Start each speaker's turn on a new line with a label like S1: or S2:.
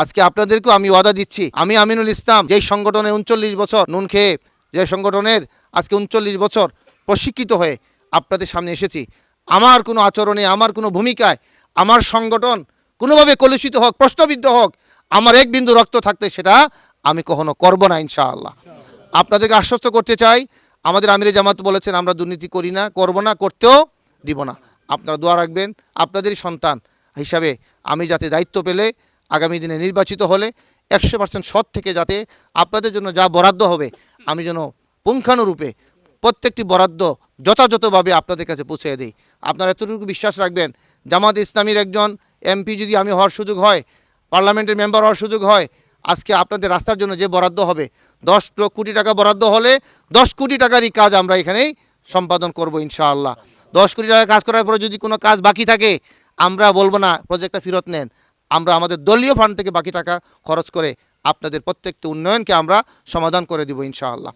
S1: আজকে আপনাদেরকেও আমি ওয়াদা দিচ্ছি, আমি আমিনুল ইসলাম যেই সংগঠনে 39 বছর নুন খেয়ে, যে সংগঠনের আজকে 39 বছর প্রশিক্ষিত হয়ে আপনাদের সামনে এসেছি, আমার কোনো আচরণে, আমার কোনো ভূমিকায় আমার সংগঠন কোনোভাবে কলুষিত হোক, প্রশ্নবিদ্ধ হোক, আমার এক বিন্দু রক্ত থাকতে সেটা আমি কখনো করব না ইনশাআল্লাহ। আপনাদেরকে আশ্বস্ত করতে চাই, আমাদের আমিরে জামাত বলেছেন আমরা দুর্নীতি করি না, করব না, করতেও দিব না। আপনারা দোয়া রাখবেন আপনাদেরই সন্তান হিসাবে আমি যাতে দায়িত্ব পেলে আগামী দিনে নির্বাচিত হলে 100% সৎ থেকে যাতে আপনাদের জন্য যা বরাদ্দ হবে আমি যেন পুঙ্খানুরূপে প্রত্যেকটি বরাদ্দ যথাযথভাবে আপনাদের কাছে পৌঁছে দিই। আপনারা এতটুকু বিশ্বাস রাখবেন, জামাত ইসলামীর একজন এমপি যদি আমি হওয়ার সুযোগ হয়, পার্লামেন্টের মেম্বার হওয়ার সুযোগ হয়, আজকে আপনাদের রাস্তার জন্য যে বরাদ্দ হবে 10 কোটি টাকা বরাদ্দ হলে 10 কোটি টাকারই কাজ আমরা এখানেই সম্পাদন করব ইনশাআল্লাহ। 10 কোটি টাকা কাজ করার পরে যদি কোনো কাজ বাকি থাকে আমরা বলবো না প্রজেক্টটা ফেরত নেন, আমরা আমাদের দলীয় ফান্ড থেকে বাকি টাকা খরচ করে আপনাদের প্রত্যেকটি উন্নয়নকে আমরা সমাধান করে দিব ইনশাআল্লাহ।